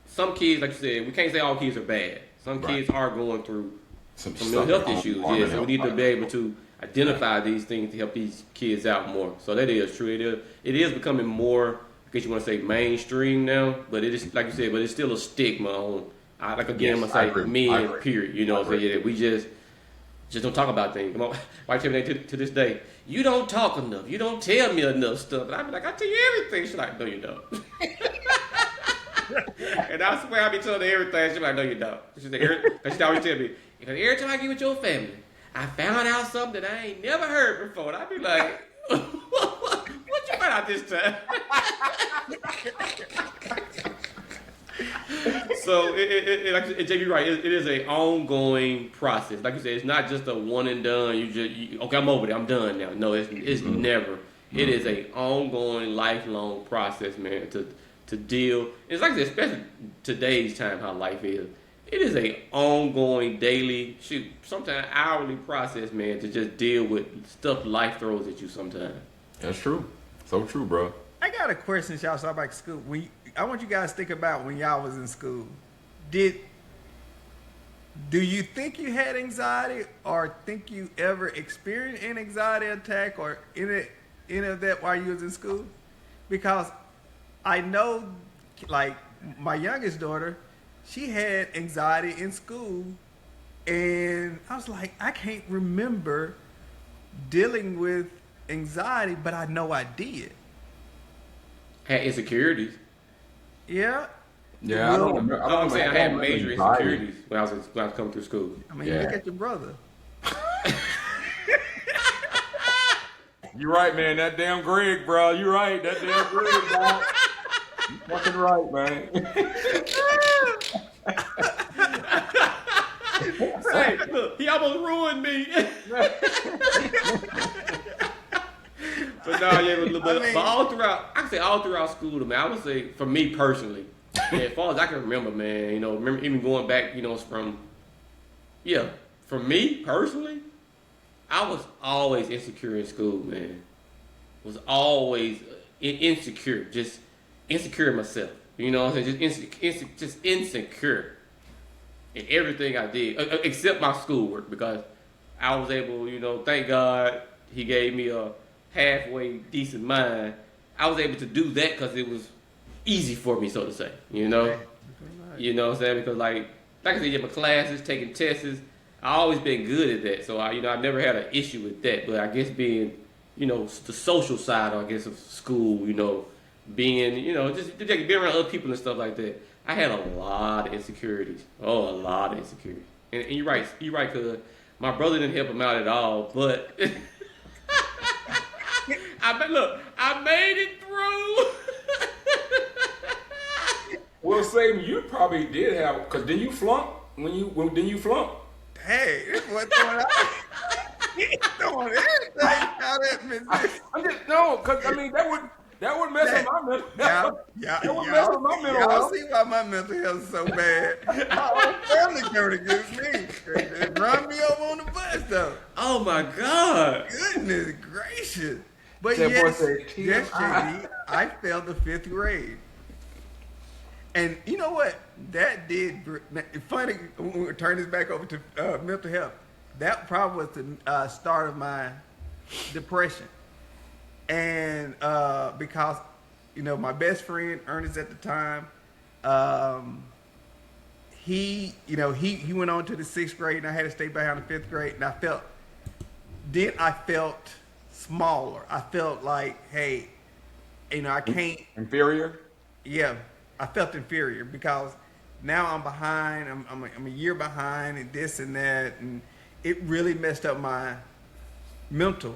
some kids, like you said, we can't say all kids are bad. Some kids are going through some mental health issues, so we need to be able to identify these things to help these kids out more. So that is true. It is becoming more, I guess you want to say, mainstream now, but it is, like you said, but it's still a stigma on, like again, I'm going to say, men, period. So we just don't talk about things. Come on, wife tell me to this day, you don't talk enough. You don't tell me enough stuff. And I be like, I tell you everything. She's like, no, you don't. And I swear I be telling her everything. She's like, no, you don't. She always tell me, because every time I get with your family, I found out something that I ain't never heard before. And I be like, what you find out this time? So, like JB, right? It is an ongoing process. Like you said, it's not just a one and done. Okay, I'm over there. I'm done now. No, it's never. It is an ongoing, lifelong process, man. To deal. It's like this, especially today's time, how life is. It is an ongoing, daily, sometimes hourly process, man, to just deal with stuff life throws at you sometimes. That's true. So true, bro. I got a question, y'all. Talk about school. I want you guys to think about when y'all was in school. Do you think you had anxiety, or think you ever experienced an anxiety attack or any of that while you was in school? Because I know, like, my youngest daughter, she had anxiety in school, and I was like, I can't remember dealing with anxiety, but I know I did. Had insecurities. Yeah. Yeah, I don't remember. I'm saying I had major insecurities when I was coming through school. I mean, look at your brother. You're right, man. That damn Greg, bro. You're right. That damn Greg, bro. You fucking right, man. Hey, look, he almost ruined me. But no, but all throughout, I can say all throughout school, man, I would say, for me personally, as far as I can remember, man, remember even going back, from yeah, for me personally, I was always insecure in school, man. Was always insecure, just insecure in myself. You know what I'm saying? Just insecure in everything I did, except my schoolwork, because I was able, thank God he gave me a halfway decent mind. I was able to do that because it was easy for me, so to say. You know what I'm saying? Because like I said, yeah, my classes, taking tests, I always been good at that. So I never had an issue with that. But I guess being, the social side, I guess, of school, being, just being around other people and stuff like that. I had a lot of insecurities. Oh, a lot of insecurities. And you're right, cuz my brother didn't help him out at all, but I made it through. Well, Sam, you probably did have, because didn't you flunk? Didn't you flunk? Hey, this boy throwing out. He's throwing everything out at me. I'm just, no, because, I mean, that would mess up my mental health. That would mess up my mental y'all health. see why my mental health is so bad. My whole family coming against me. They run me over on the bus, though. Oh my God. Goodness gracious. But That boy yes, said, yes, TMI. JD, I failed the 5th grade. And you know what? That did, funny, when we turn this back over to mental health, that probably was the start of my depression. And because, my best friend, Ernest at the time, he went on to the 6th grade and I had to stay behind the 5th grade. And I felt smaller. I felt like, hey, I can't. Inferior? Yeah, I felt inferior because now I'm behind. I'm a year behind and this and that, and it really messed up my mental.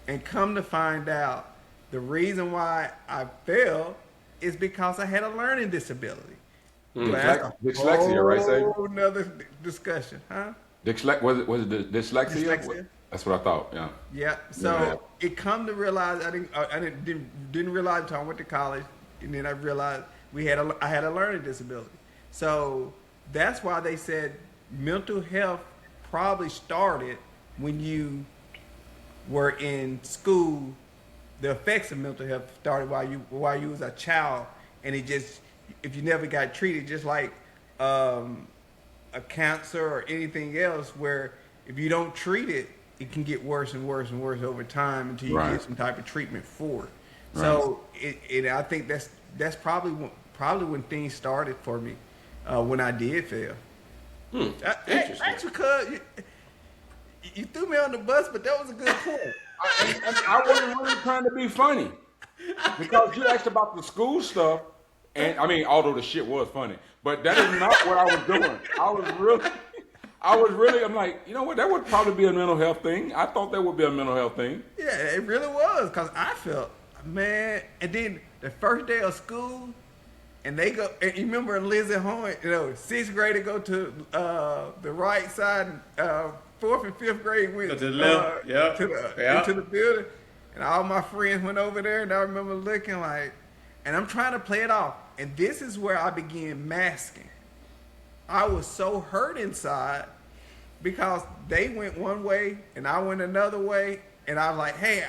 And come to find out, the reason why I failed is because I had a learning disability. But that's a Dyslexia, right, Sam? whole nother discussion, huh? Was it dyslexia? Dyslexia. That's what I thought. Yeah. Yeah. So Yeah. it come to realize I didn't realize until I went to college, and then I realized I had a learning disability. So that's why they said mental health probably started when you were in school. The effects of mental health started while you was a child, and it just, if you never got treated, just like a cancer or anything else, where if you don't treat it, it can get worse and worse and worse over time until you get some type of treatment for it. Right. So I think that's probably when things started for me when I did fail. Interesting. Actually, cuz you threw me on the bus, but that was a good point. I wasn't really trying to be funny because you asked about the school stuff, and I mean, although the shit was funny, but that is not what I was doing. I was really, I'm like, you know what? That would probably be a mental health thing. I thought that would be a mental health thing. Yeah, it really was, because I felt, man, and then the first day of school, and they go, and you remember Lizzie Horn, 6th grade, they go to the right side, 4th and 5th grade went to the left, into the building, and all my friends went over there, and I remember looking like, and I'm trying to play it off, and this is where I began masking. I was so hurt inside because they went one way and I went another way, and I was like, hey,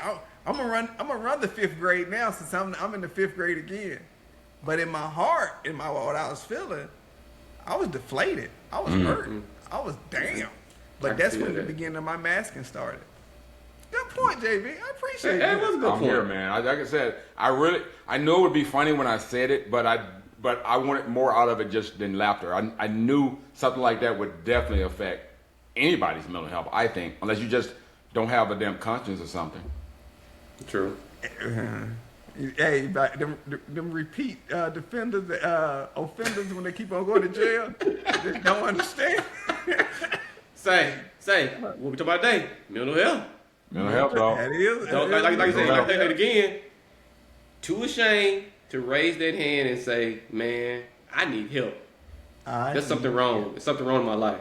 I'm gonna run the 5th grade now since I'm in the 5th grade again. But in my heart, what I was feeling, I was deflated. I was hurt. I was damn. But that's when the beginning of my masking started. Good point, JV. I appreciate it. That was a good I'm point. here, man. Like I said, I know it would be funny when I said it, but I wanted more out of it just than laughter. I knew something like that would definitely affect anybody's mental health, I think, unless you just don't have a damn conscience or something. True. Hey, but them repeat offenders when they keep on going to jail, they don't understand. Say, what we talking about today? Mental health. Mental health, dog. That is. Like I said, again, too ashamed to raise that hand and say, man, I need help. There's something wrong. There's something wrong in my life.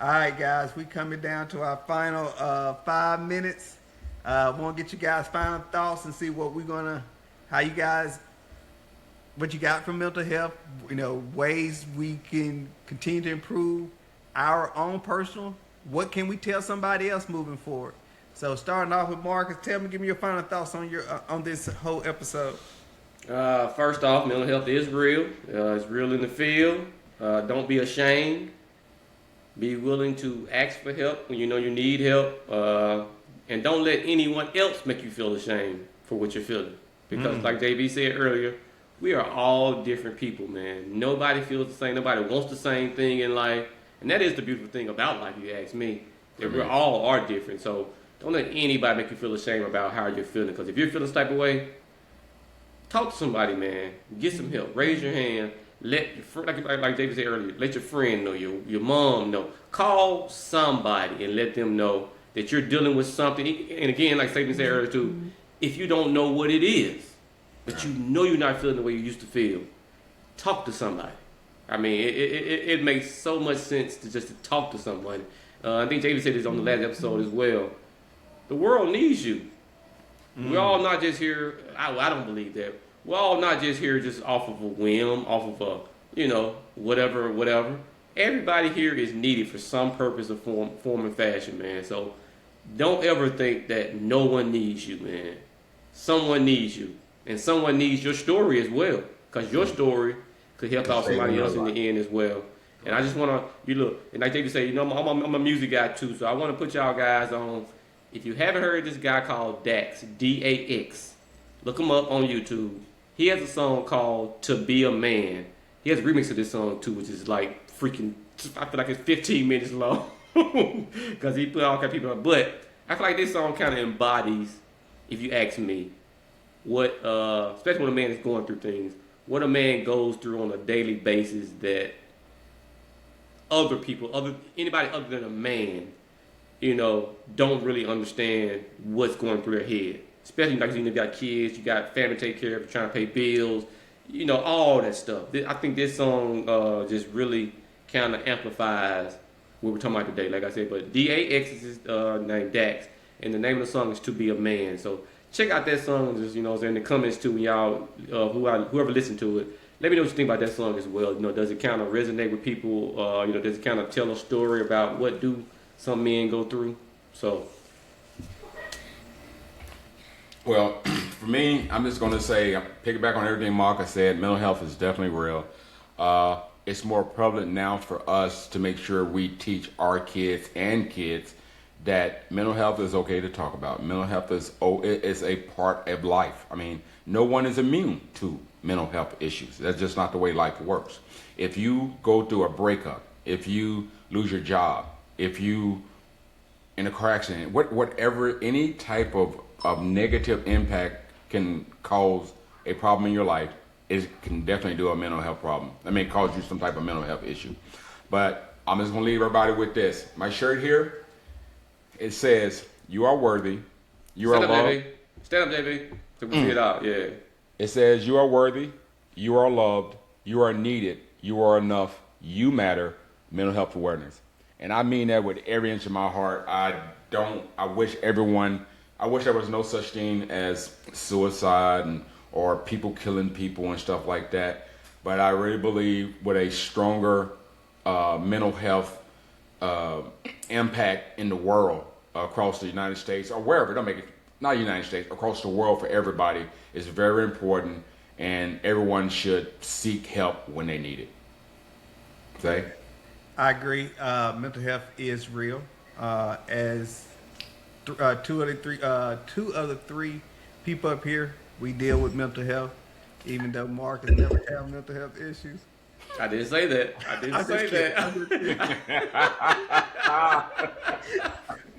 All right, guys, we coming down to our final 5 minutes. Want to get you guys final thoughts and see what how you guys what you got from mental health, ways we can continue to improve our own personal. What can we tell somebody else moving forward? So starting off with Marcus, give me your final thoughts on your on this whole episode. First off, mental health is real. It's real in the field. Don't be ashamed. Be willing to ask for help when you know you need help. And don't let anyone else make you feel ashamed for what you're feeling. Because like JB said earlier, we are all different people, man. Nobody feels the same. Nobody wants the same thing in life. And that is the beautiful thing about life, if you ask me. That we all are different. So don't let anybody make you feel ashamed about how you're feeling. Because if you're feeling this type of way, talk to somebody, man. Get some help. Raise your hand. Let your friend, like David said earlier, let your friend know, your mom know. Call somebody and let them know that you're dealing with something. And again, like Stephen said earlier too, if you don't know what it is, but you know you're not feeling the way you used to feel, talk to somebody. I mean, it makes so much sense to just to talk to someone. I think David said this on the last episode as well. The world needs you. We're all not just here. I don't believe that. We're all not just here just off of a whim, off of a, whatever. Everybody here is needed for some purpose or form and fashion, man. So don't ever think that no one needs you, man. Someone needs you. And someone needs your story as well. Because your story could help out somebody else in the end as well. And I just want to, and like David say, I'm a music guy too. So I want to put y'all guys on. If you haven't heard this guy called Dax, D-A-X, look him up on YouTube. He has a song called To Be a Man. He has a remix of this song too, which is like freaking, I feel like it's 15 minutes long. Because he put all kind of people on. But I feel like this song kind of embodies, if you ask me, what, especially when a man is going through things, what a man goes through on a daily basis that anybody other than a man, don't really understand what's going through their head. Especially like you got kids, you got family to take care of, you're trying to pay bills, all that stuff. I think this song just really kind of amplifies what we're talking about today. Like I said, but D-A-X is his name, Dax, and the name of the song is To Be a Man. So check out that song, just in the comments too, when y'all, whoever listened to it, let me know what you think about that song as well. Does it kind of resonate with people? Does it kind of tell a story about what do some men go through? So. Well, for me, I'm just going to say, piggyback on everything Marcus said, mental health is definitely real. It's more prevalent now for us to make sure we teach our kids that mental health is okay to talk about. Mental health is a part of life. I mean, no one is immune to mental health issues. That's just not the way life works. If you go through a breakup, if you lose your job, if you in a car accident, whatever, any type of negative impact can cause a problem in your life, it can definitely do a mental health problem. Cause you some type of mental health issue. But I'm just gonna leave everybody with this. My shirt here, it says, "You are worthy. You are loved." Stand up, JB. So we see it out. Yeah. It says, "You are worthy. You are loved. You are needed. You are enough. You matter." Mental health awareness, and I mean that with every inch of my heart. I wish there was no such thing as suicide or people killing people and stuff like that. But I really believe with a stronger mental health impact in the world across the United States or wherever, not United States, across the world for everybody is very important, and everyone should seek help when they need it. Okay? I agree. Mental health is real. As two of the three people up here, we deal with mental health, even though Mark has never had mental health issues. I didn't say that.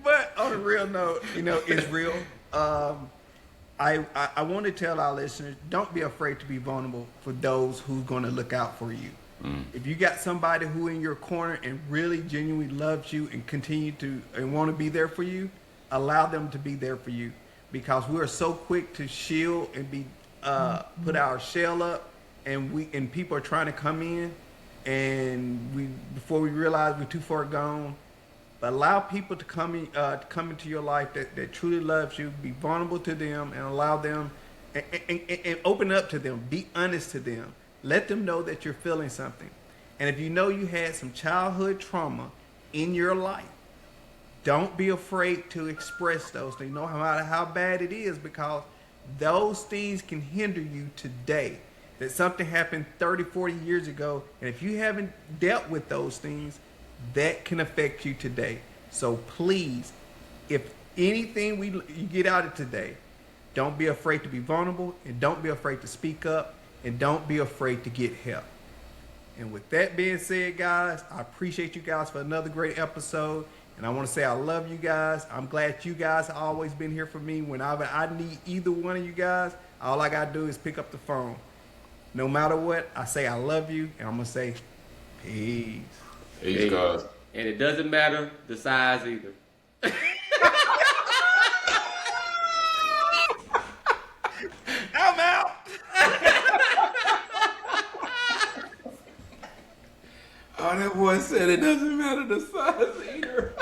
But on a real note, it's real. I want to tell our listeners, don't be afraid to be vulnerable for those who's going to look out for you. If you got somebody who in your corner and really genuinely loves you and continue to and want to be there for you, allow them to be there for you, because we are so quick to shield and be put our shell up, and people are trying to come in, and before we realize we're too far gone. But allow people to come into your life that truly loves you. Be vulnerable to them and allow them and open up to them. Be honest to them. Let them know that you're feeling something. And if you know you had some childhood trauma in your life, don't be afraid to express those things, no matter how bad it is, because those things can hinder you today. That something happened 30, 40 years ago, and if you haven't dealt with those things, that can affect you today. So please, if anything you get out of today, don't be afraid to be vulnerable, and don't be afraid to speak up, and don't be afraid to get help. And with that being said, guys, I appreciate you guys for another great episode. And I want to say I love you guys. I'm glad you guys have always been here for me. Whenever I need either one of you guys, all I got to do is pick up the phone. No matter what, I say I love you, and I'm going to say peace. Peace, guys. And it doesn't matter the size either. I'm out. Oh, that boy said it doesn't matter the size either.